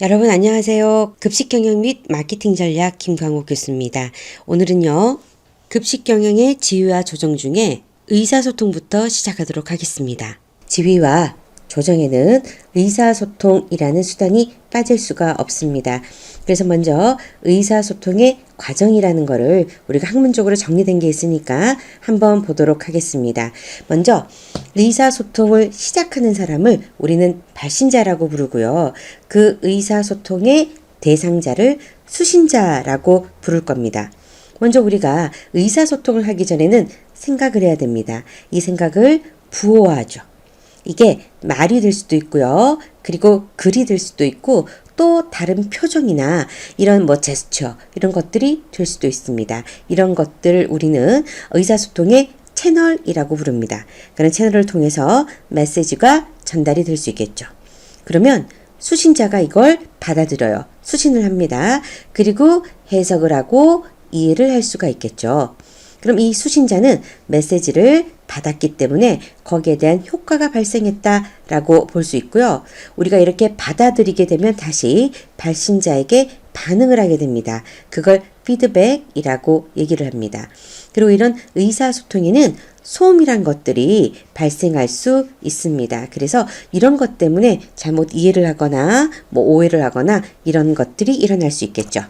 여러분 안녕하세요. 급식경영 및 마케팅 전략 김광호 교수입니다. 오늘은요. 급식경영의 지휘와 조정 중에 의사소통부터 시작하도록 하겠습니다. 지휘와 조정에는 의사소통이라는 수단이 빠질 수가 없습니다. 그래서 먼저 의사소통의 과정이라는 거를 우리가 학문적으로 정리된 게 있으니까 한번 보도록 하겠습니다. 먼저 의사소통을 시작하는 사람을 우리는 발신자라고 부르고요. 그 의사소통의 대상자를 수신자라고 부를 겁니다. 먼저 우리가 의사소통을 하기 전에는 생각을 해야 됩니다. 이 생각을 부호화하죠. 이게 말이 될 수도 있고요. 그리고 글이 될 수도 있고 또 다른 표정이나 이런 제스처 이런 것들이 될 수도 있습니다. 이런 것들을 우리는 의사소통의 채널이라고 부릅니다. 그런 채널을 통해서 메시지가 전달이 될 수 있겠죠. 그러면 수신자가 이걸 받아들여요. 수신을 합니다. 그리고 해석을 하고 이해를 할 수가 있겠죠. 그럼 이 수신자는 메시지를 받았기 때문에 거기에 대한 효과가 발생했다라고 볼 수 있고요. 우리가 이렇게 받아들이게 되면 다시 발신자에게 반응을 하게 됩니다. 그걸 피드백이라고 얘기를 합니다. 그리고 이런 의사소통에는 소음이란 것들이 발생할 수 있습니다. 그래서 이런 것 때문에 잘못 이해를 하거나 오해를 하거나 이런 것들이 일어날 수 있겠죠.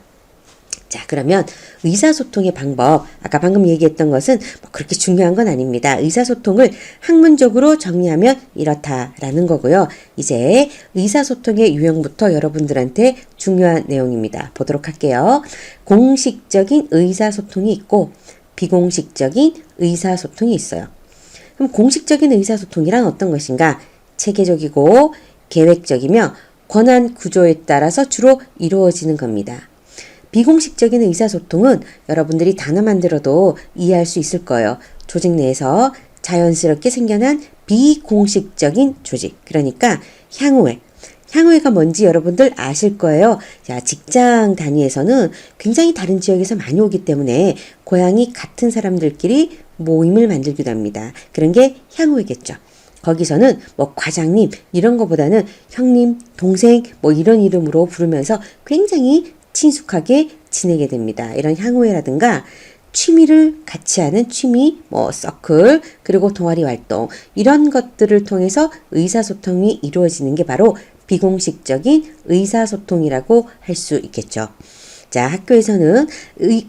자, 그러면 의사소통의 방법, 아까 방금 얘기했던 것은 그렇게 중요한 건 아닙니다. 의사소통을 학문적으로 정리하면 이렇다라는 거고요. 이제 의사소통의 유형부터 여러분들한테 중요한 내용입니다. 보도록 할게요. 공식적인 의사소통이 있고 비공식적인 의사소통이 있어요. 그럼 공식적인 의사소통이란 어떤 것인가? 체계적이고 계획적이며 권한 구조에 따라서 주로 이루어지는 겁니다. 비공식적인 의사소통은 여러분들이 단어만 들어도 이해할 수 있을 거예요. 조직 내에서 자연스럽게 생겨난 비공식적인 조직. 그러니까 향후회. 향후회가 뭔지 여러분들 아실 거예요. 자, 직장 단위에서는 굉장히 다른 지역에서 많이 오기 때문에 고향이 같은 사람들끼리 모임을 만들기도 합니다. 그런 게 향후회겠죠. 거기서는 과장님 이런 거보다는 형님, 동생 이런 이름으로 부르면서 굉장히 친숙하게 지내게 됩니다. 이런 향후회라든가 취미를 같이 하는 취미, 서클, 그리고 동아리 활동 이런 것들을 통해서 의사소통이 이루어지는 게 바로 비공식적인 의사소통이라고 할 수 있겠죠. 자, 학교에서는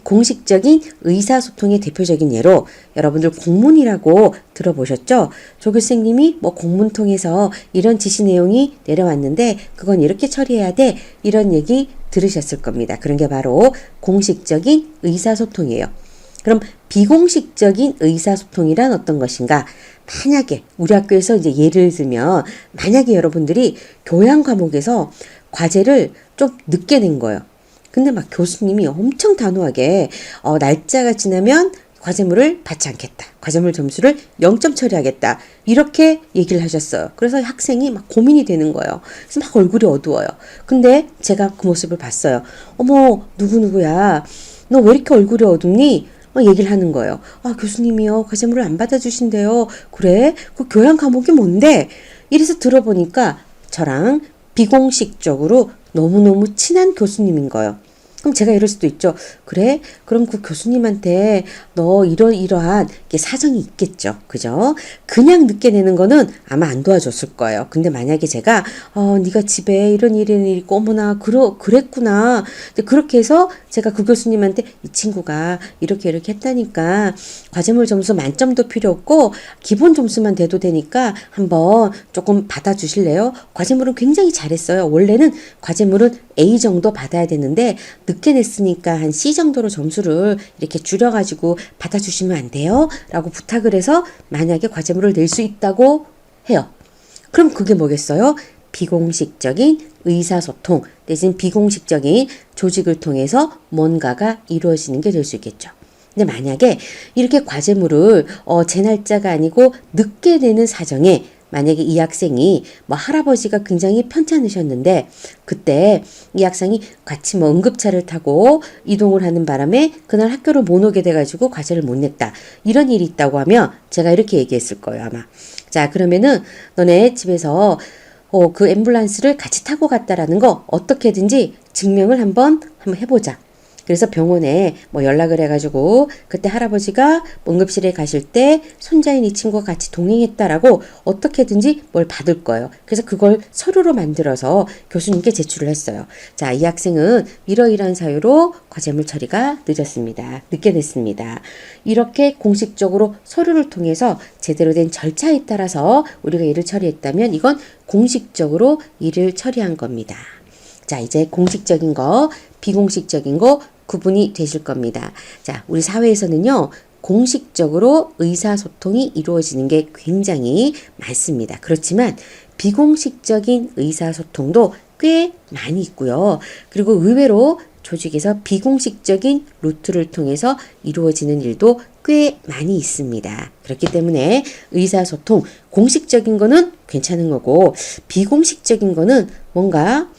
공식적인 의사소통의 대표적인 예로 여러분들 공문이라고 들어보셨죠? 조교생님이 공문 통해서 이런 지시 내용이 내려왔는데 그건 이렇게 처리해야 돼. 이런 얘기 들으셨을 겁니다. 그런 게 바로 공식적인 의사소통이에요. 그럼 비공식적인 의사소통이란 어떤 것인가? 만약에 우리 학교에서 이제 예를 들면 만약에 여러분들이 교양 과목에서 과제를 좀 늦게 낸 거예요. 근데 교수님이 엄청 단호하게 날짜가 지나면 과제물을 받지 않겠다. 과제물 점수를 0점 처리하겠다. 이렇게 얘기를 하셨어요. 그래서 학생이 고민이 되는 거예요. 그래서 얼굴이 어두워요. 근데 제가 그 모습을 봤어요. 어머, 누구누구야. 너 왜 이렇게 얼굴이 어둡니? 얘기를 하는 거예요. 아, 교수님이요. 과제물을 안 받아주신대요. 그래? 그 교양 과목이 뭔데? 이래서 들어보니까 저랑 비공식적으로 너무너무 친한 교수님인 거예요. 그럼 제가 이럴 수도 있죠. 그래? 그럼 그 교수님한테 너 이러이러한 사정이 있겠죠. 그죠? 그냥 늦게 내는 거는 아마 안 도와줬을 거예요. 근데 만약에 제가 네가 집에 이런 일이 있고 어머나 그랬구나. 근데 그렇게 해서 제가 그 교수님한테 이 친구가 이렇게 했다니까 과제물 점수 만점도 필요 없고 기본 점수만 돼도 되니까 한번 조금 받아주실래요? 과제물은 굉장히 잘했어요. 원래는 과제물은 A 정도 받아야 되는데 늦게 냈으니까 한 C 정도로 점수를 이렇게 줄여가지고 받아주시면 안 돼요? 라고 부탁을 해서 만약에 과제물을 낼 수 있다고 해요. 그럼 그게 뭐겠어요? 비공식적인 의사소통 내지는 비공식적인 조직을 통해서 뭔가가 이루어지는 게 될 수 있겠죠. 근데 만약에 이렇게 과제물을 제 날짜가 아니고 늦게 내는 사정에 만약에 이 학생이 할아버지가 굉장히 편찮으셨는데 그때 이 학생이 같이 응급차를 타고 이동을 하는 바람에 그날 학교를 못 오게 돼가지고 과제를 못 냈다. 이런 일이 있다고 하면 제가 이렇게 얘기했을 거예요, 아마. 자, 그러면은 너네 집에서 그 앰뷸런스를 같이 타고 갔다라는 거 어떻게든지 증명을 한번 해보자. 그래서 병원에 뭐 연락을 해가지고 그때 할아버지가 응급실에 가실 때 손자인 이 친구가 같이 동행했다라고 어떻게든지 뭘 받을 거예요. 그래서 그걸 서류로 만들어서 교수님께 제출을 했어요. 자, 이 학생은 이러이러한 사유로 과제물 처리가 늦게 됐습니다. 이렇게 공식적으로 서류를 통해서 제대로 된 절차에 따라서 우리가 일을 처리했다면 이건 공식적으로 일을 처리한 겁니다. 자, 이제 공식적인 거, 비공식적인 거 구분이 되실 겁니다. 자, 우리 사회에서는요, 공식적으로 의사소통이 이루어지는 게 굉장히 많습니다. 그렇지만 비공식적인 의사소통도 꽤 많이 있고요. 그리고 의외로 조직에서 비공식적인 루트를 통해서 이루어지는 일도 꽤 많이 있습니다. 그렇기 때문에 의사소통, 공식적인 거는 괜찮은 거고 비공식적인 거는 뭔가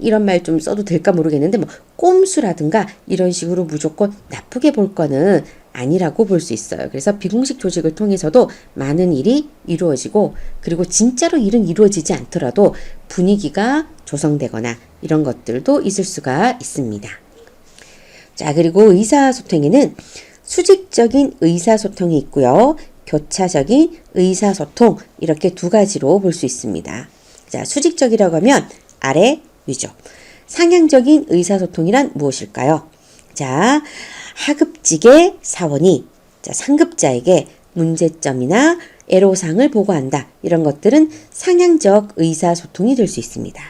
이런 말 좀 써도 될까 모르겠는데 뭐 꼼수라든가 이런 식으로 무조건 나쁘게 볼 거는 아니라고 볼 수 있어요. 그래서 비공식 조직을 통해서도 많은 일이 이루어지고 그리고 진짜로 일은 이루어지지 않더라도 분위기가 조성되거나 이런 것들도 있을 수가 있습니다. 자, 그리고 의사소통에는 수직적인 의사소통이 있고요. 교차적인 의사소통 이렇게 두 가지로 볼 수 있습니다. 자, 수직적이라고 하면 아래, 위죠. 상향적인 의사소통이란 무엇일까요? 자, 하급직의 사원이 상급자에게 문제점이나 애로사항을 보고한다. 이런 것들은 상향적 의사소통이 될 수 있습니다.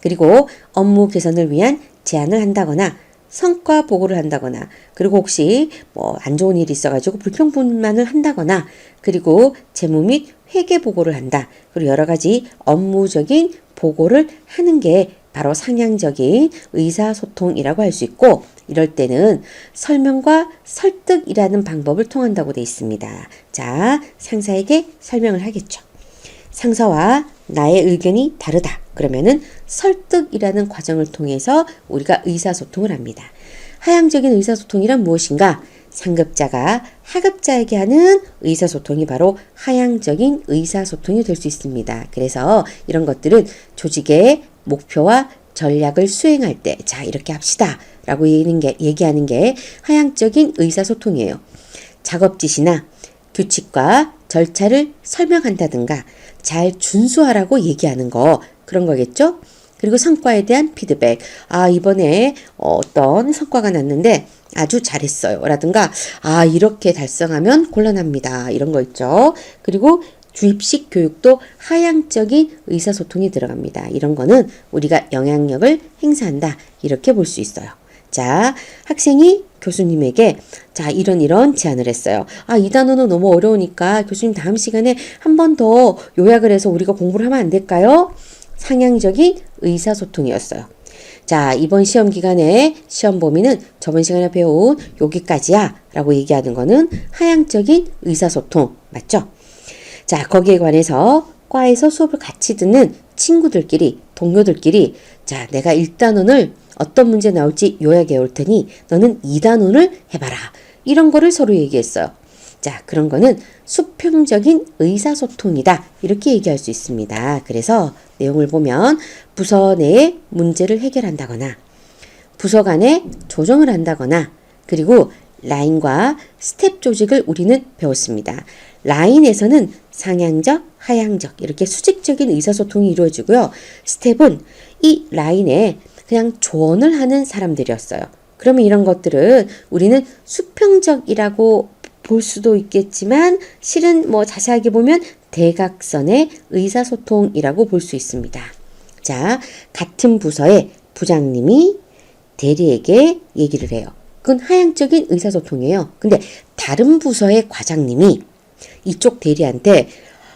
그리고 업무 개선을 위한 제안을 한다거나 성과 보고를 한다거나 그리고 혹시 뭐 안 좋은 일이 있어가지고 불평불만을 한다거나 그리고 재무 및 회계 보고를 한다. 그리고 여러 가지 업무적인 보고를 하는 게 바로 상향적인 의사소통이라고 할 수 있고 이럴 때는 설명과 설득이라는 방법을 통한다고 되어 있습니다. 자, 상사에게 설명을 하겠죠. 상사와 나의 의견이 다르다. 그러면은 설득이라는 과정을 통해서 우리가 의사소통을 합니다. 하향적인 의사소통이란 무엇인가? 상급자가 하급자에게 하는 의사소통이 바로 하향적인 의사소통이 될 수 있습니다. 그래서 이런 것들은 조직의 목표와 전략을 수행할 때, 자, 이렇게 합시다. 라고 얘기하는 게 하향적인 의사소통이에요. 작업 지시나 규칙과 절차를 설명한다든가 잘 준수하라고 얘기하는 거, 그런 거겠죠? 그리고 성과에 대한 피드백. 아, 이번에 어떤 성과가 났는데 아주 잘했어요. 라든가, 아, 이렇게 달성하면 곤란합니다. 이런 거 있죠. 그리고 주입식 교육도 하향적인 의사소통이 들어갑니다. 이런 거는 우리가 영향력을 행사한다. 이렇게 볼 수 있어요. 자, 학생이 교수님에게 자, 이런 제안을 했어요. 아, 이 단어는 너무 어려우니까 교수님 다음 시간에 한 번 더 요약을 해서 우리가 공부를 하면 안 될까요? 상향적인 의사소통이었어요. 자, 이번 시험 기간에 시험 범위는 저번 시간에 배운 여기까지야 라고 얘기하는 거는 하향적인 의사소통 맞죠? 자, 거기에 관해서 과에서 수업을 같이 듣는 친구들끼리, 동료들끼리 자, 내가 1단원을 어떤 문제 나올지 요약해 올 테니 너는 2단원을 해봐라. 이런 거를 서로 얘기했어요. 자, 그런 거는 수평적인 의사소통이다. 이렇게 얘기할 수 있습니다. 그래서 내용을 보면 부서 내의 문제를 해결한다거나 부서 간에 조정을 한다거나 그리고 라인과 스텝 조직을 우리는 배웠습니다. 라인에서는 상향적, 하향적 이렇게 수직적인 의사소통이 이루어지고요. 스텝은 이 라인에 그냥 조언을 하는 사람들이었어요. 그러면 이런 것들은 우리는 수평적이라고 볼 수도 있겠지만 실은 뭐 자세하게 보면 대각선의 의사소통이라고 볼 수 있습니다. 자, 같은 부서의 부장님이 대리에게 얘기를 해요. 그건 하향적인 의사소통이에요. 근데 다른 부서의 과장님이 이쪽 대리한테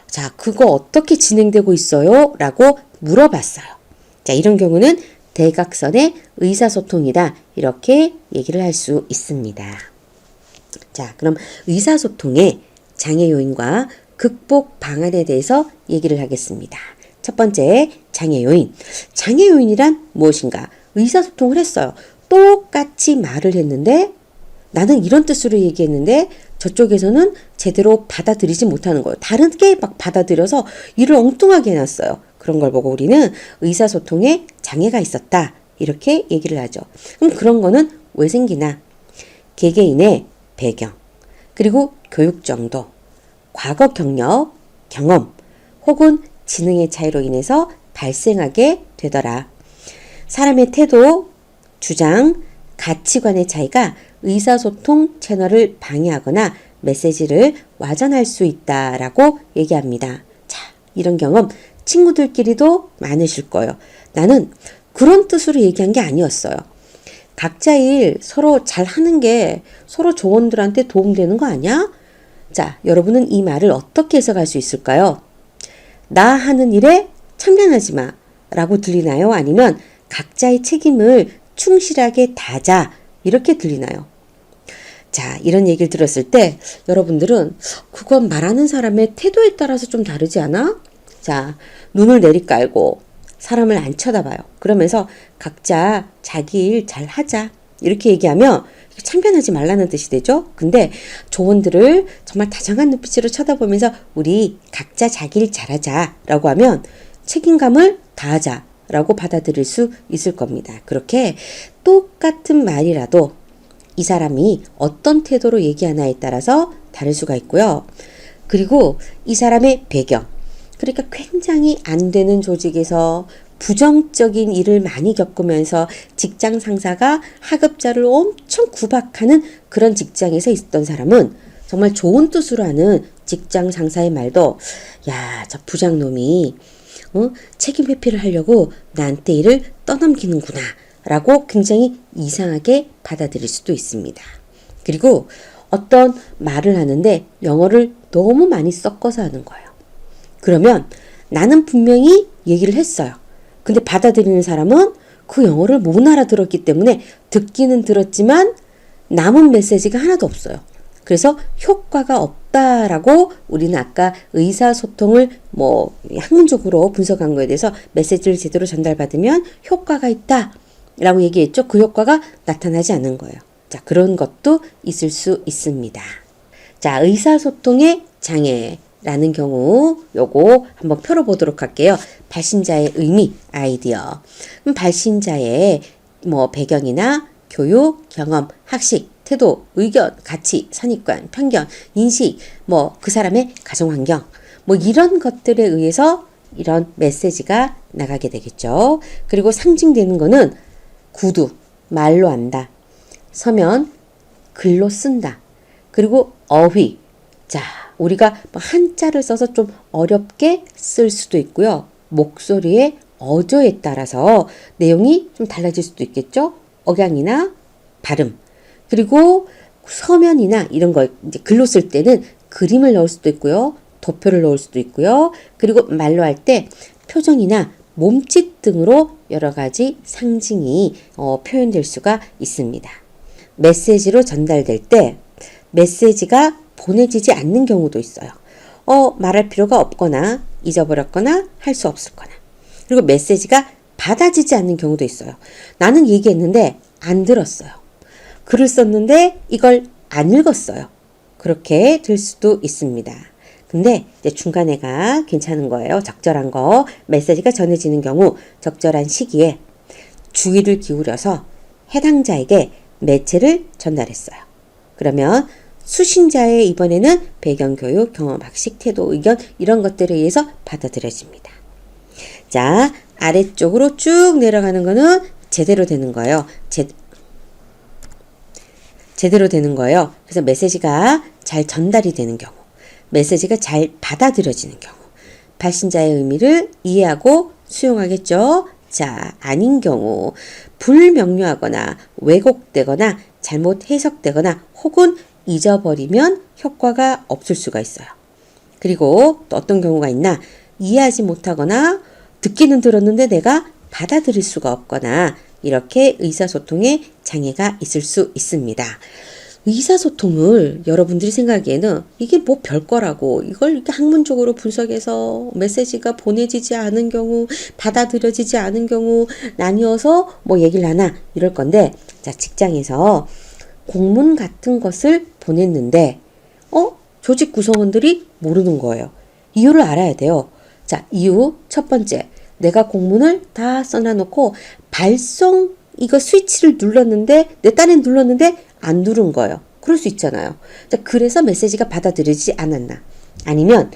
자, 그거 어떻게 진행되고 있어요? 라고 물어봤어요. 자, 이런 경우는 대각선의 의사소통이다. 이렇게 얘기를 할 수 있습니다. 자, 그럼 의사소통의 장애 요인과 극복 방안에 대해서 얘기를 하겠습니다. 첫 번째, 장애 요인. 장애 요인이란 무엇인가? 의사소통을 했어요. 똑같이 말을 했는데 나는 이런 뜻으로 얘기했는데 저쪽에서는 제대로 받아들이지 못하는 거예요. 다르게 막 받아들여서 일을 엉뚱하게 해놨어요. 그런 걸 보고 우리는 의사소통에 장애가 있었다. 이렇게 얘기를 하죠. 그럼 그런 거는 왜 생기나? 개개인의 배경, 그리고 교육 정도, 과거 경력, 경험, 혹은 지능의 차이로 인해서 발생하게 되더라. 사람의 태도, 주장, 가치관의 차이가 의사소통 채널을 방해하거나 메시지를 와전할 수 있다라고 얘기합니다. 자, 이런 경험 친구들끼리도 많으실 거예요. 나는 그런 뜻으로 얘기한 게 아니었어요. 각자 일 서로 잘 하는 게 서로 조원들한테 도움되는 거 아니야? 자, 여러분은 이 말을 어떻게 해석할 수 있을까요? 나 하는 일에 참견하지 마 라고 들리나요? 아니면 각자의 책임을 충실하게 다자 이렇게 들리나요? 자, 이런 얘기를 들었을 때 여러분들은 그건 말하는 사람의 태도에 따라서 좀 다르지 않아? 자, 눈을 내리깔고 사람을 안 쳐다봐요. 그러면서 각자 자기 일 잘 하자 이렇게 얘기하면 참견하지 말라는 뜻이 되죠. 근데 조언들을 정말 다정한 눈빛으로 쳐다보면서 우리 각자 자기 일 잘하자 라고 하면 책임감을 다하자 라고 받아들일 수 있을 겁니다. 그렇게 똑같은 말이라도 이 사람이 어떤 태도로 얘기하나에 따라서 다를 수가 있고요. 그리고 이 사람의 배경, 그러니까 굉장히 안 되는 조직에서 부정적인 일을 많이 겪으면서 직장 상사가 하급자를 엄청 구박하는 그런 직장에서 있었던 사람은 정말 좋은 뜻으로 하는 직장 상사의 말도 야, 저 부장놈이 책임 회피를 하려고 나한테 일을 떠넘기는구나 라고 굉장히 이상하게 받아들일 수도 있습니다. 그리고 어떤 말을 하는데 영어를 너무 많이 섞어서 하는 거예요. 그러면 나는 분명히 얘기를 했어요. 근데 받아들이는 사람은 그 영어를 못 알아들었기 때문에 듣기는 들었지만 남은 메시지가 하나도 없어요. 그래서 효과가 없다라고 우리는 아까 의사소통을 학문적으로 분석한 거에 대해서 메시지를 제대로 전달받으면 효과가 있다라고 얘기했죠. 그 효과가 나타나지 않는 거예요. 자, 그런 것도 있을 수 있습니다. 자, 의사소통의 장애라는 경우 요거 한번 펴보도록 할게요. 발신자의 의미, 아이디어. 발신자의 배경이나 교육, 경험, 학식, 태도, 의견, 가치, 선입관, 편견, 인식, 그 사람의 가정환경, 이런 것들에 의해서 이런 메시지가 나가게 되겠죠. 그리고 상징되는 거는 구두, 말로 한다. 서면, 글로 쓴다. 그리고 어휘. 자, 우리가 한자를 써서 좀 어렵게 쓸 수도 있고요. 목소리의 어조에 따라서 내용이 좀 달라질 수도 있겠죠. 억양이나 발음. 그리고 서면이나 이런 거 이제 글로 쓸 때는 그림을 넣을 수도 있고요. 도표를 넣을 수도 있고요. 그리고 말로 할 때 표정이나 몸짓 등으로 여러 가지 상징이 표현될 수가 있습니다. 메시지로 전달될 때 메시지가 보내지지 않는 경우도 있어요. 말할 필요가 없거나 잊어버렸거나 할 수 없었거나. 그리고 메시지가 받아지지 않는 경우도 있어요. 나는 얘기했는데 안 들었어요. 글을 썼는데 이걸 안 읽었어요. 그렇게 될 수도 있습니다. 근데 이제 중간에가 괜찮은 거예요. 적절한 거. 메시지가 전해지는 경우 적절한 시기에 주의를 기울여서 해당자에게 매체를 전달했어요. 그러면 수신자의 이번에는 배경교육, 경험, 학식, 태도, 의견 이런 것들에 의해서 받아들여집니다. 자, 아래쪽으로 쭉 내려가는 거는 제대로 되는 거예요. 제대로 되는 거예요. 그래서 메시지가 잘 전달이 되는 경우, 메시지가 잘 받아들여지는 경우, 발신자의 의미를 이해하고 수용하겠죠. 자, 아닌 경우, 불명료하거나 왜곡되거나 잘못 해석되거나 혹은 잊어버리면 효과가 없을 수가 있어요. 그리고 또 어떤 경우가 있나? 이해하지 못하거나 듣기는 들었는데 내가 받아들일 수가 없거나 이렇게 의사소통에 장애가 있을 수 있습니다. 의사소통을 여러분들이 생각하기에는 이게 별거라고 이걸 이렇게 학문적으로 분석해서 메시지가 보내지지 않은 경우, 받아들여지지 않은 경우 나뉘어서 얘기를 하나 이럴 건데, 자, 직장에서 공문 같은 것을 보냈는데 조직 구성원들이 모르는 거예요. 이유를 알아야 돼요. 자, 이유 첫 번째, 내가 공문을 다 써놔놓고 발송 이거 스위치를 눌렀는데 내 딴엔 눌렀는데 안 누른 거예요. 그럴 수 있잖아요. 자, 그래서 메시지가 받아들이지 않았나. 아니면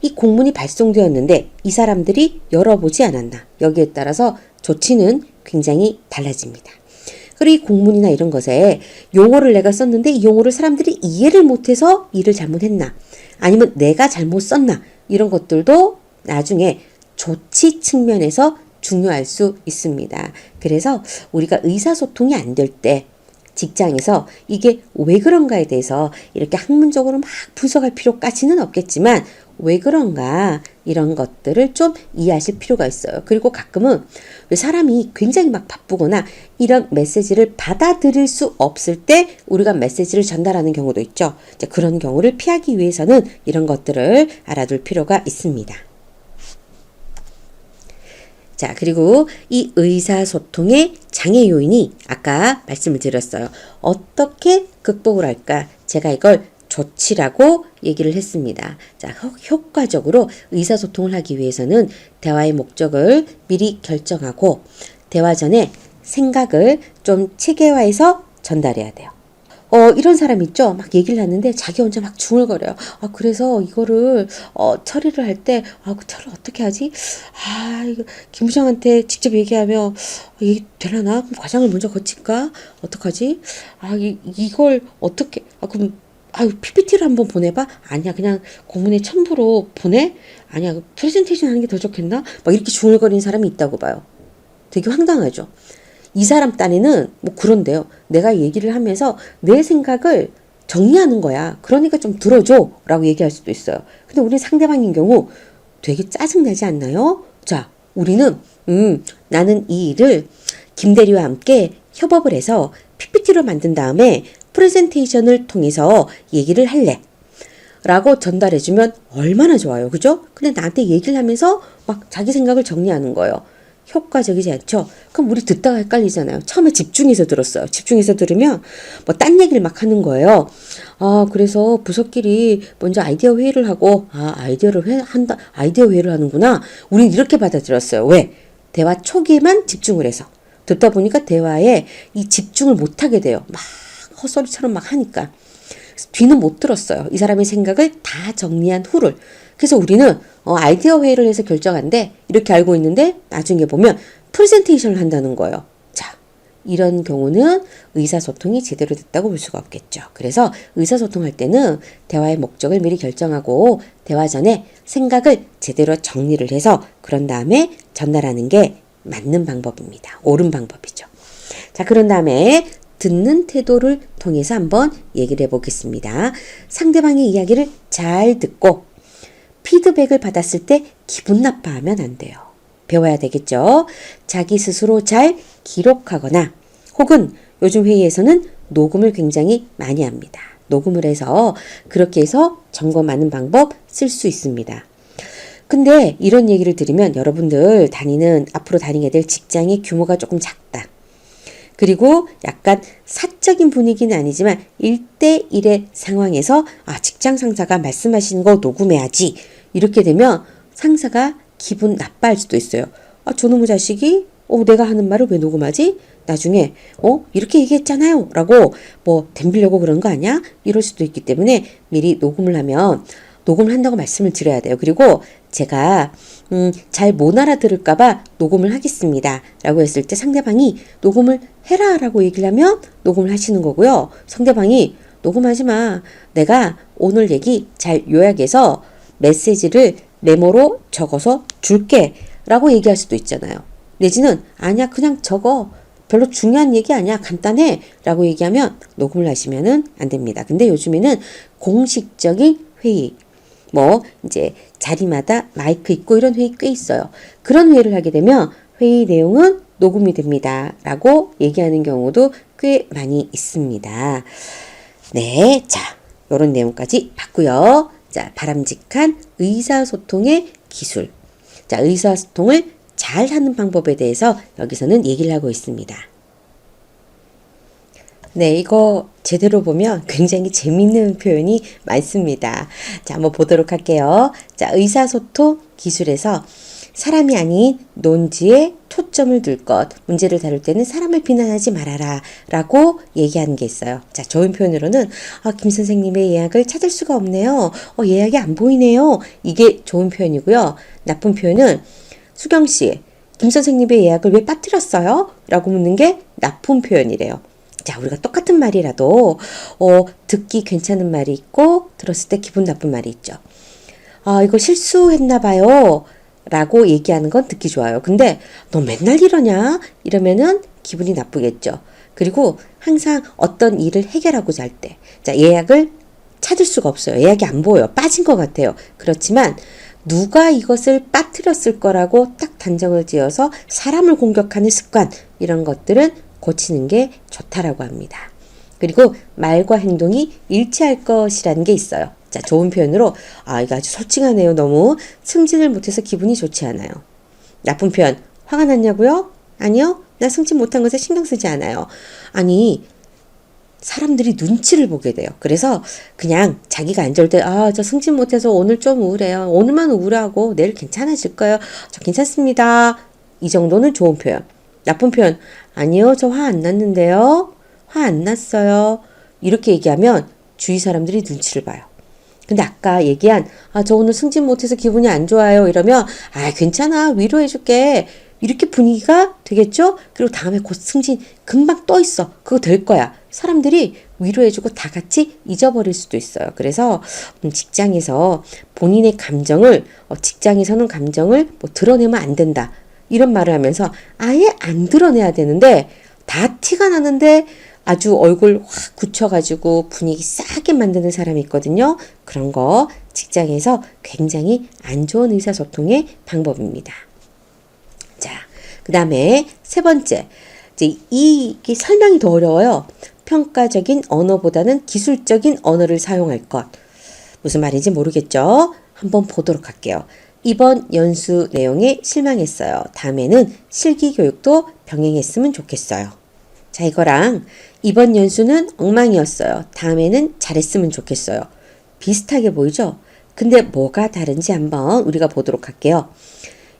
이 공문이 발송되었는데 이 사람들이 열어보지 않았나. 여기에 따라서 조치는 굉장히 달라집니다. 그리고 이 공문이나 이런 것에 용어를 내가 썼는데 이 용어를 사람들이 이해를 못해서 일을 잘못했나. 아니면 내가 잘못 썼나. 이런 것들도 나중에 조치 측면에서 중요할 수 있습니다. 그래서 우리가 의사소통이 안 될 때 직장에서 이게 왜 그런가에 대해서 이렇게 학문적으로 막 분석할 필요까지는 없겠지만 왜 그런가 이런 것들을 좀 이해하실 필요가 있어요. 그리고 가끔은 왜 사람이 굉장히 막 바쁘거나 이런 메시지를 받아들일 수 없을 때 우리가 메시지를 전달하는 경우도 있죠. 이제 그런 경우를 피하기 위해서는 이런 것들을 알아둘 필요가 있습니다. 자, 그리고 이 의사소통의 장애 요인이 아까 말씀을 드렸어요. 어떻게 극복을 할까? 제가 이걸 조치라고 얘기를 했습니다. 자, 효과적으로 의사소통을 하기 위해서는 대화의 목적을 미리 결정하고 대화 전에 생각을 좀 체계화해서 전달해야 돼요. 이런 사람 있죠? 막 얘기를 하는데 자기 혼자 막 중얼거려요. 그래서 이거를, 처리를 할 때, 그 처리를 어떻게 하지? 이거, 김 부장한테 직접 얘기하면, 이게 되려나? 그럼 과장을 먼저 거칠까? 어떡하지? 이걸 어떻게, 그럼, PPT를 한번 보내봐? 아니야, 그냥 공문에 첨부로 보내? 아니야, 프레젠테이션 하는 게 더 좋겠나? 막 이렇게 중얼거리는 사람이 있다고 봐요. 되게 황당하죠? 이 사람 딴에는 뭐 그런데요. 내가 얘기를 하면서 내 생각을 정리하는 거야. 그러니까 좀 들어줘 라고 얘기할 수도 있어요. 근데 우리 상대방인 경우 되게 짜증나지 않나요? 자, 우리는 나는 이 일을 김대리와 함께 협업을 해서 PPT로 만든 다음에 프레젠테이션을 통해서 얘기를 할래. 라고 전달해주면 얼마나 좋아요. 그죠? 근데 나한테 얘기를 하면서 막 자기 생각을 정리하는 거예요. 효과적이지 않죠? 그럼 우리 듣다가 헷갈리잖아요. 처음에 집중해서 들었어요. 집중해서 들으면 뭐 딴 얘기를 막 하는 거예요. 그래서 부서끼리 먼저 아이디어 회의를 하고 아이디어 회의를 하는구나. 우린 이렇게 받아들였어요. 왜? 대화 초기에만 집중을 해서 듣다 보니까 대화에 이 집중을 못 하게 돼요. 막 헛소리처럼 막 하니까. 뒤는 못 들었어요. 이 사람의 생각을 다 정리한 후를. 그래서 우리는 아이디어 회의를 해서 결정한데 이렇게 알고 있는데 나중에 보면 프레젠테이션을 한다는 거예요. 자, 이런 경우는 의사소통이 제대로 됐다고 볼 수가 없겠죠. 그래서 의사소통할 때는 대화의 목적을 미리 결정하고 대화 전에 생각을 제대로 정리를 해서 그런 다음에 전달하는 게 맞는 방법입니다. 옳은 방법이죠. 자, 그런 다음에 듣는 태도를 통해서 한번 얘기를 해보겠습니다. 상대방의 이야기를 잘 듣고 피드백을 받았을 때 기분 나빠하면 안 돼요. 배워야 되겠죠. 자기 스스로 잘 기록하거나 혹은 요즘 회의에서는 녹음을 굉장히 많이 합니다. 녹음을 해서 그렇게 해서 점검하는 방법 쓸 수 있습니다. 근데 이런 얘기를 들으면 여러분들 앞으로 다니게 될 직장의 규모가 조금 작다. 그리고 약간 사적인 분위기는 아니지만 1대1의 상황에서 직장 상사가 말씀하시는 거 녹음해야지. 이렇게 되면 상사가 기분 나빠할 수도 있어요. 저놈의 자식이 내가 하는 말을 왜 녹음하지? 나중에 이렇게 얘기했잖아요 라고 뭐 덤비려고 그런 거 아니야? 이럴 수도 있기 때문에 미리 녹음을 한다고 말씀을 드려야 돼요. 그리고 제가 잘 못 알아들을까봐 녹음을 하겠습니다 라고 했을 때 상대방이 녹음을 해라 라고 얘기를 하면 녹음을 하시는 거고요. 상대방이 녹음하지 마. 내가 오늘 얘기 잘 요약해서 메시지를 메모로 적어서 줄게 라고 얘기할 수도 있잖아요. 내지는 아니야 그냥 적어. 별로 중요한 얘기 아니야. 간단해. 라고 얘기하면 녹음을 하시면은 안 됩니다. 근데 요즘에는 공식적인 회의 이제 자리마다 마이크 있고 이런 회의 꽤 있어요. 그런 회의를 하게 되면 회의 내용은 녹음이 됩니다. 라고 얘기하는 경우도 꽤 많이 있습니다. 네, 자, 요런 내용까지 봤고요. 자, 바람직한 의사소통의 기술. 자, 의사소통을 잘 하는 방법에 대해서 여기서는 얘기를 하고 있습니다. 네, 이거 제대로 보면 굉장히 재밌는 표현이 많습니다. 자, 한번 보도록 할게요. 자, 의사소통 기술에서 사람이 아닌 논지에 초점을 둘 것. 문제를 다룰 때는 사람을 비난하지 말아라. 라고 얘기하는 게 있어요. 자, 좋은 표현으로는 김 선생님의 예약을 찾을 수가 없네요. 예약이 안 보이네요. 이게 좋은 표현이고요. 나쁜 표현은 수경 씨, 김 선생님의 예약을 왜 빠뜨렸어요? 라고 묻는 게 나쁜 표현이래요. 자, 우리가 똑같은 말이라도 듣기 괜찮은 말이 있고 들었을 때 기분 나쁜 말이 있죠. 이거 실수했나 봐요. 라고 얘기하는 건 듣기 좋아요. 근데 너 맨날 이러냐? 이러면은 기분이 나쁘겠죠. 그리고 항상 어떤 일을 해결하고자 할 때, 자, 예약을 찾을 수가 없어요. 예약이 안 보여요. 빠진 것 같아요. 그렇지만 누가 이것을 빠뜨렸을 거라고 딱 단정을 지어서 사람을 공격하는 습관, 이런 것들은 고치는 게 좋다라고 합니다. 그리고 말과 행동이 일치할 것이라는 게 있어요. 자, 좋은 표현으로 이거 아주 솔직하네요. 너무 승진을 못해서 기분이 좋지 않아요. 나쁜 표현, 화가 났냐고요? 아니요. 나 승진 못한 것에 신경 쓰지 않아요. 아니, 사람들이 눈치를 보게 돼요. 그래서 그냥 자기가 안 좋을 때 저 승진 못해서 오늘 좀 우울해요. 오늘만 우울하고 내일 괜찮아질 거예요. 저 괜찮습니다. 이 정도는 좋은 표현. 나쁜 표현, 아니요. 저 화 안 났는데요. 화 안 났어요. 이렇게 얘기하면 주위 사람들이 눈치를 봐요. 근데 아까 얘기한 저 오늘 승진 못해서 기분이 안 좋아요. 이러면 괜찮아. 위로해줄게. 이렇게 분위기가 되겠죠? 그리고 다음에 곧 승진 금방 떠 있어. 그거 될 거야. 사람들이 위로해주고 다 같이 잊어버릴 수도 있어요. 그래서 직장에서 본인의 감정을 직장에서는 감정을 드러내면 안 된다. 이런 말을 하면서 아예 안 드러내야 되는데 다 티가 나는데 아주 얼굴 확 굳혀가지고 분위기 싸게 만드는 사람이 있거든요. 그런 거 직장에서 굉장히 안 좋은 의사소통의 방법입니다. 자, 그 다음에 세 번째. 이제 이게 설명이 더 어려워요. 평가적인 언어보다는 기술적인 언어를 사용할 것. 무슨 말인지 모르겠죠? 한번 보도록 할게요. 이번 연수 내용에 실망했어요. 다음에는 실기교육도 병행했으면 좋겠어요. 자, 이거랑 이번 연수는 엉망이었어요. 다음에는 잘했으면 좋겠어요. 비슷하게 보이죠? 근데 뭐가 다른지 한번 우리가 보도록 할게요.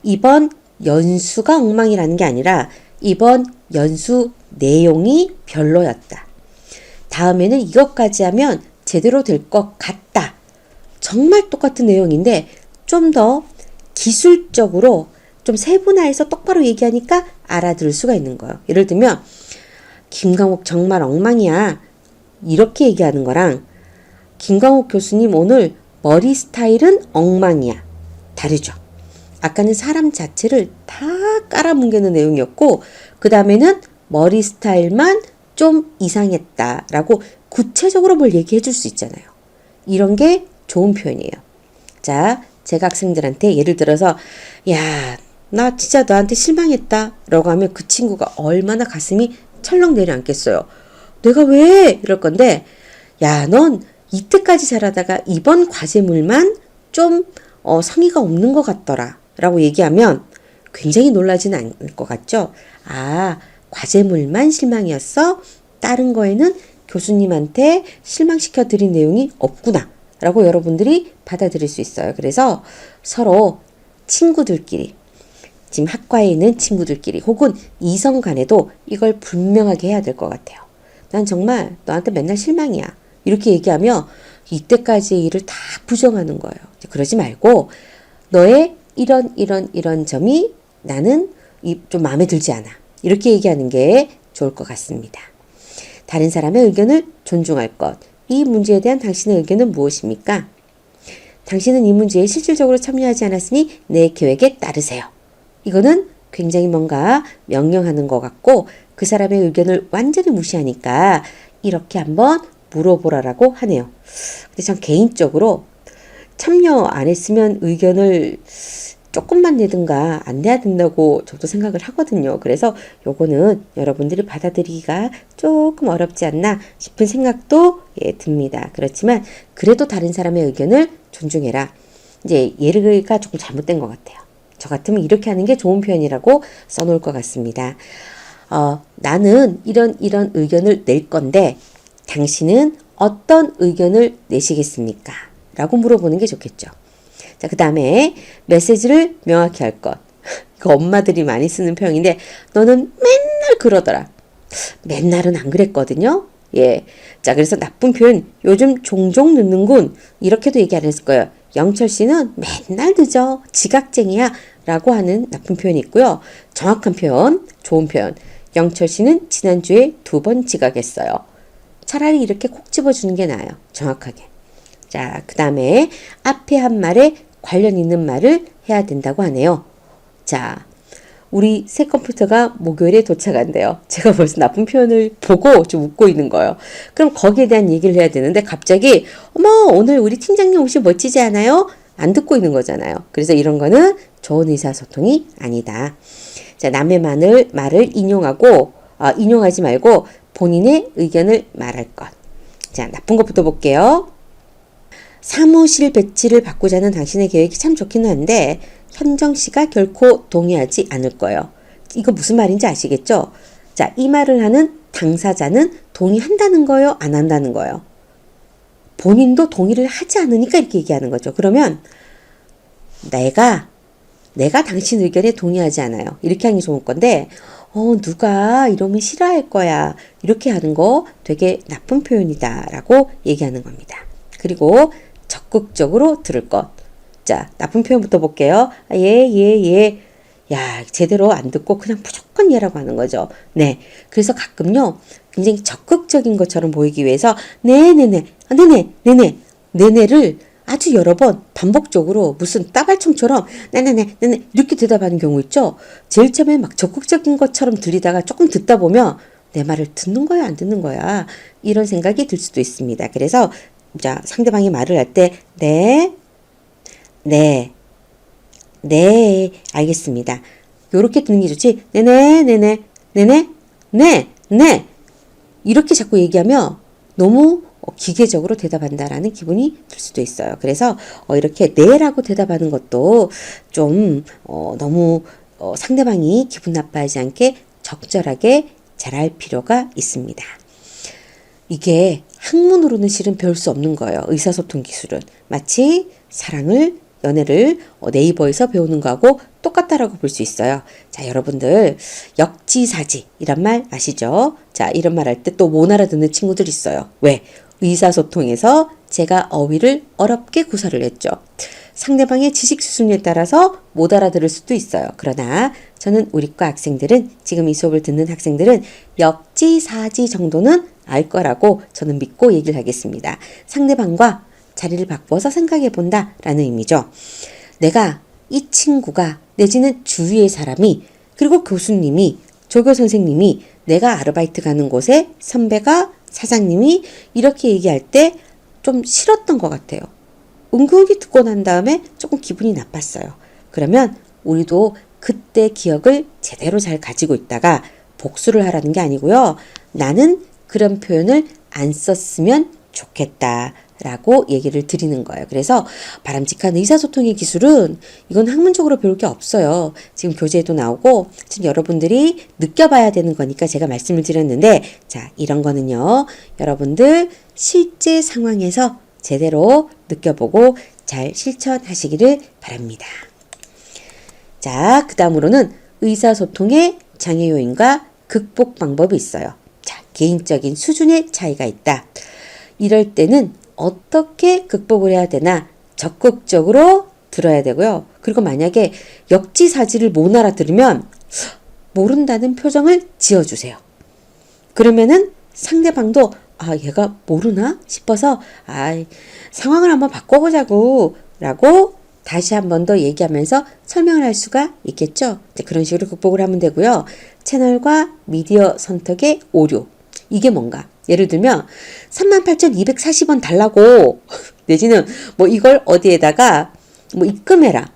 이번 연수가 엉망이라는 게 아니라 이번 연수 내용이 별로였다. 다음에는 이것까지 하면 제대로 될 것 같다. 정말 똑같은 내용인데 좀 더 기술적으로 좀 세분화해서 똑바로 얘기하니까 알아들을 수가 있는 거예요. 예를 들면 김광옥 정말 엉망이야. 이렇게 얘기하는 거랑 김광옥 교수님 오늘 머리 스타일은 엉망이야. 다르죠. 아까는 사람 자체를 다 깔아뭉개는 내용이었고 그 다음에는 머리 스타일만 좀 이상했다라고 구체적으로 뭘 얘기해 줄 수 있잖아요. 이런 게 좋은 표현이에요. 자, 제가 학생들한테 예를 들어서 야, 나 진짜 너한테 실망했다 라고 하면 그 친구가 얼마나 가슴이 철렁 내려앉겠어요. 내가 왜? 이럴 건데 야, 넌 이때까지 잘하다가 이번 과제물만 좀 성의가 없는 것 같더라 라고 얘기하면 굉장히 놀라지는 않을 것 같죠? 과제물만 실망이었어? 다른 거에는 교수님한테 실망시켜 드린 내용이 없구나 라고 여러분들이 받아들일 수 있어요. 그래서 서로 친구들끼리 지금 학과에 있는 친구들끼리 혹은 이성 간에도 이걸 분명하게 해야 될 것 같아요. 난 정말 너한테 맨날 실망이야. 이렇게 얘기하면 이때까지의 일을 다 부정하는 거예요. 그러지 말고 너의 이런 점이 나는 좀 마음에 들지 않아. 이렇게 얘기하는 게 좋을 것 같습니다. 다른 사람의 의견을 존중할 것. 이 문제에 대한 당신의 의견은 무엇입니까? 당신은 이 문제에 실질적으로 참여하지 않았으니 내 계획에 따르세요. 이거는 굉장히 뭔가 명령하는 것 같고 그 사람의 의견을 완전히 무시하니까 이렇게 한번 물어보라라고 하네요. 근데 전 개인적으로 참여 안 했으면 의견을 조금만 내든가 안 내야 된다고 저도 생각을 하거든요. 그래서 요거는 여러분들이 받아들이기가 조금 어렵지 않나 싶은 생각도 듭니다. 그렇지만 그래도 다른 사람의 의견을 존중해라. 이제 예가 조금 잘못된 것 같아요. 저 같으면 이렇게 하는 게 좋은 표현이라고 써놓을 것 같습니다. 나는 이런 의견을 낼 건데 당신은 어떤 의견을 내시겠습니까? 라고 물어보는 게 좋겠죠. 자, 그 다음에 메시지를 명확히 할 것. 이거 엄마들이 많이 쓰는 표현인데 너는 맨날 그러더라. 맨날은 안 그랬거든요. 예. 자, 그래서 나쁜 표현 요즘 종종 늦는군. 이렇게도 얘기 안 했을 거예요. 영철 씨는 맨날 늦어. 지각쟁이야. 라고 하는 나쁜 표현이 있고요. 정확한 표현, 좋은 표현. 영철 씨는 지난주에 2번 지각했어요. 차라리 이렇게 콕 집어주는 게 나아요. 정확하게. 자, 그 다음에 앞에 한 말에 관련 있는 말을 해야 된다고 하네요. 자, 우리 새 컴퓨터가 목요일에 도착한대요. 제가 벌써 나쁜 표현을 보고 좀 웃고 있는 거예요. 그럼 거기에 대한 얘기를 해야 되는데 갑자기 어머 오늘 우리 팀장님 옷이 멋지지 않아요? 안 듣고 있는 거잖아요. 그래서 이런 거는 좋은 의사소통이 아니다. 자, 남의 말을 인용하지 말고 본인의 의견을 말할 것. 자, 나쁜 것부터 볼게요. 사무실 배치를 바꾸자는 당신의 계획이 참 좋기는 한데 현정 씨가 결코 동의하지 않을 거예요. 이거 무슨 말인지 아시겠죠? 자, 이 말을 하는 당사자는 동의한다는 거예요? 안 한다는 거예요? 본인도 동의를 하지 않으니까 이렇게 얘기하는 거죠. 그러면 내가 당신 의견에 동의하지 않아요. 이렇게 하는 게 좋은 건데 누가 이러면 싫어할 거야. 이렇게 하는 거 되게 나쁜 표현이다 라고 얘기하는 겁니다. 그리고 적극적으로 들을 것. 자, 나쁜 표현부터 볼게요. 예. 야, 제대로 안 듣고 그냥 무조건 예라고 하는 거죠. 네. 그래서 가끔요, 굉장히 적극적인 것처럼 보이기 위해서, 네네를 아주 여러 번 반복적으로 무슨 따발총처럼, 네네, 이렇게 대답하는 경우 있죠? 제일 처음에 막 적극적인 것처럼 들이다가 조금 듣다 보면, 내 말을 듣는 거야, 안 듣는 거야? 이런 생각이 들 수도 있습니다. 그래서, 자, 상대방이 말을 할 때, 네, 알겠습니다. 요렇게 듣는 게 좋지. 네네. 이렇게 자꾸 얘기하면 너무 기계적으로 대답한다라는 기분이 들 수도 있어요. 그래서 이렇게 네라고 대답하는 것도 좀 너무 상대방이 기분 나빠하지 않게 적절하게 잘할 필요가 있습니다. 이게 학문으로는 실은 배울 수 없는 거예요. 의사소통 기술은. 마치 사랑을 연애를 네이버에서 배우는 거하고 똑같다라고 볼 수 있어요. 자, 여러분들 역지사지 이란 말 아시죠? 자, 이런 말 할 때 또 못 알아듣는 친구들 있어요. 왜? 의사소통에서 제가 어휘를 어렵게 구사를 했죠. 상대방의 지식 수준에 따라서 못 알아들을 수도 있어요. 그러나 저는 우리 과 학생들은 지금 이 수업을 듣는 학생들은 역지사지 정도는 알 거라고 저는 믿고 얘기를 하겠습니다. 상대방과 자리를 바꿔서 생각해 본다 라는 의미죠. 내가 이 친구가 내지는 주위의 사람이 그리고 교수님이 조교 선생님이 내가 아르바이트 가는 곳에 선배가 사장님이 이렇게 얘기할 때 좀 싫었던 것 같아요. 은근히 듣고 난 다음에 조금 기분이 나빴어요. 그러면 우리도 그때 기억을 제대로 잘 가지고 있다가 복수를 하라는 게 아니고요. 나는 그런 표현을 안 썼으면 좋겠다 라고 얘기를 드리는 거예요. 그래서 바람직한 의사소통의 기술은 이건 학문적으로 배울 게 없어요. 지금 교재에도 나오고 지금 여러분들이 느껴봐야 되는 거니까 제가 말씀을 드렸는데 자, 이런 거는요. 여러분들 실제 상황에서 제대로 느껴보고 잘 실천하시기를 바랍니다. 자, 그 다음으로는 의사소통의 장애 요인과 극복 방법이 있어요. 자, 개인적인 수준의 차이가 있다. 이럴 때는 어떻게 극복을 해야 되나 적극적으로 들어야 되고요. 그리고 만약에 역지사지를 못 알아들으면 모른다는 표정을 지어주세요. 그러면은 상대방도 얘가 모르나 싶어서 상황을 한번 바꿔보자고 라고 다시 한 번 더 얘기하면서 설명을 할 수가 있겠죠. 그런 식으로 극복을 하면 되고요. 채널과 미디어 선택의 오류. 이게 뭔가? 예를 들면 38,240원 달라고 내지는 뭐 이걸 어디에다가 뭐 입금해라.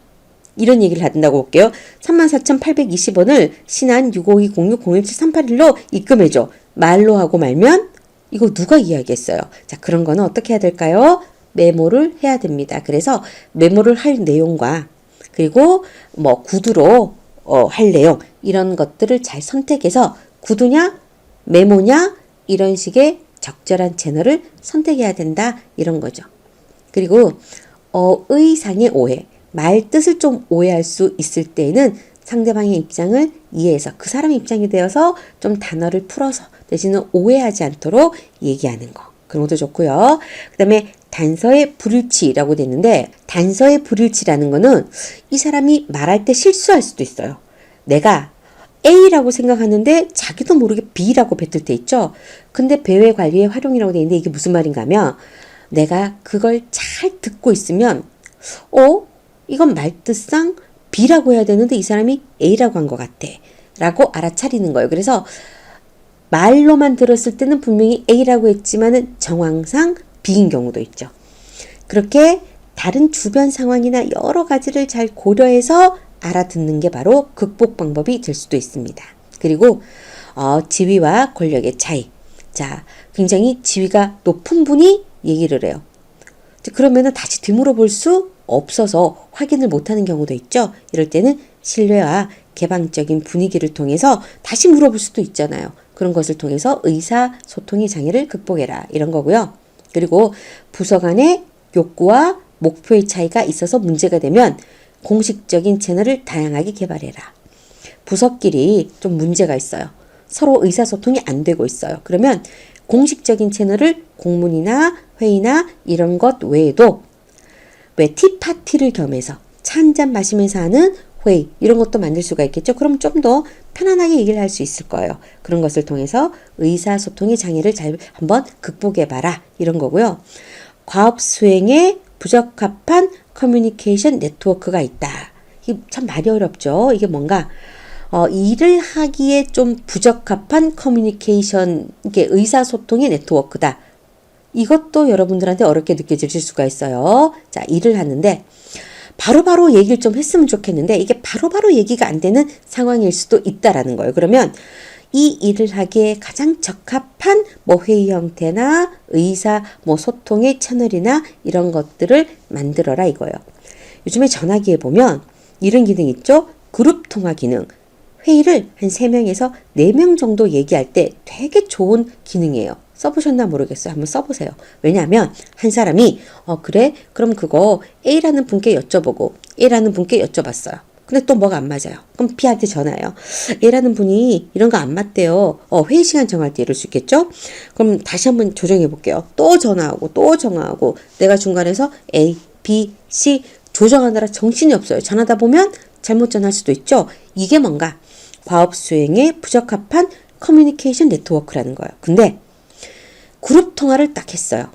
이런 얘기를 한다고 볼게요. 34,820원을 신한 6520601738로 입금해줘. 말로 하고 말면 이거 누가 이해하겠어요? 자, 그런 거는 어떻게 해야 될까요? 메모를 해야 됩니다. 그래서 메모를 할 내용과 그리고 뭐 구두로 할 내용 이런 것들을 잘 선택해서 구두냐 메모냐 이런 식의 적절한 채널을 선택해야 된다 이런 거죠. 그리고 의상의 오해 말 뜻을 좀 오해할 수 있을 때에는 상대방의 입장을 이해해서 그 사람의 입장이 되어서 좀 단어를 풀어서 내지는 오해하지 않도록 얘기하는 거. 그런 것도 좋고요. 그 다음에 단서의 불일치라고 돼 있는데 단서의 불일치라는 거는 이 사람이 말할 때 실수할 수도 있어요. 내가 A라고 생각하는데 자기도 모르게 B라고 뱉을 때 있죠. 근데 배회 관리의 활용이라고 돼 있는데 이게 무슨 말인가 하면 내가 그걸 잘 듣고 있으면 이건 말뜻상 B라고 해야 되는데 이 사람이 A라고 한 것 같아 라고 알아차리는 거예요. 그래서 말로만 들었을 때는 분명히 A라고 했지만은 정황상 B인 경우도 있죠. 그렇게 다른 주변 상황이나 여러 가지를 잘 고려해서 알아듣는 게 바로 극복 방법이 될 수도 있습니다. 그리고 지위와 권력의 차이. 자, 굉장히 지위가 높은 분이 얘기를 해요. 그러면은 다시 되물어볼 수 없어서 확인을 못하는 경우도 있죠. 이럴 때는 신뢰와 개방적인 분위기를 통해서 다시 물어볼 수도 있잖아요. 그런 것을 통해서 의사소통의 장애를 극복해라 이런 거고요. 그리고 부서 간의 욕구와 목표의 차이가 있어서 문제가 되면 공식적인 채널을 다양하게 개발해라. 부서끼리 좀 문제가 있어요. 서로 의사소통이 안 되고 있어요. 그러면 공식적인 채널을 공문이나 회의나 이런 것 외에도 왜 티파티를 겸해서 차 한잔 마시면서 하는 회의 이런 것도 만들 수가 있겠죠. 그럼 좀 더 편안하게 얘기를 할 수 있을 거예요. 그런 것을 통해서 의사소통의 장애를 잘 한번 극복해봐라 이런 거고요. 과업 수행에 부적합한 커뮤니케이션 네트워크가 있다. 이게 참 말이 어렵죠. 이게 뭔가 일을 하기에 좀 부적합한 커뮤니케이션, 이게 의사소통의 네트워크다. 이것도 여러분들한테 어렵게 느껴질 수가 있어요. 자, 일을 하는데 바로바로 얘기를 좀 했으면 좋겠는데 이게 바로바로 얘기가 안 되는 상황일 수도 있다라는 거예요. 그러면 이 일을 하기에 가장 적합한 회의 형태나 의사 소통의 채널이나 이런 것들을 만들어라 이거예요. 요즘에 전화기에 보면 이런 기능 있죠? 그룹 통화 기능. 회의를 한 3명에서 4명 정도 얘기할 때 되게 좋은 기능이에요. 써보셨나 모르겠어요. 한번 써보세요. 왜냐하면 한 사람이 그래? 그럼 그거 A라는 분께 여쭤보고 A라는 분께 여쭤봤어요. 근데 또 뭐가 안 맞아요. 그럼 B한테 전화해요. A라는 분이 이런 거 안 맞대요. 회의 시간 정할 때 이럴 수 있겠죠? 그럼 다시 한번 조정해 볼게요. 또 전화하고 또 전화하고 내가 중간에서 A, B, C 조정하느라 정신이 없어요. 전화하다 보면 잘못 전할 수도 있죠. 이게 뭔가 과업 수행에 부적합한 커뮤니케이션 네트워크라는 거예요. 근데 그룹 통화를 딱 했어요.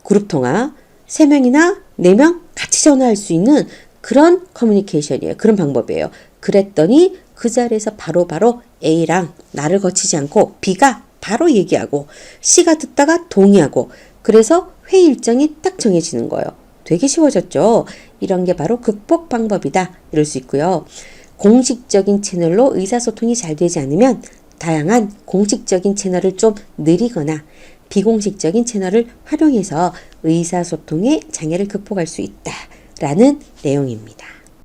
그룹 통화 3명이나 4명 같이 전화할 수 있는 그런 커뮤니케이션이에요. 그런 방법이에요. 그랬더니 그 자리에서 바로바로 A랑 나를 거치지 않고 B가 바로 얘기하고 C가 듣다가 동의하고 그래서 회의 일정이 딱 정해지는 거예요. 되게 쉬워졌죠. 이런 게 바로 극복 방법이다. 이럴 수 있고요. 공식적인 채널로 의사소통이 잘 되지 않으면 다양한 공식적인 채널을 좀 느리거나 비공식적인 채널을 활용해서 의사소통의 장애를 극복할 수 있다라는 내용입니다.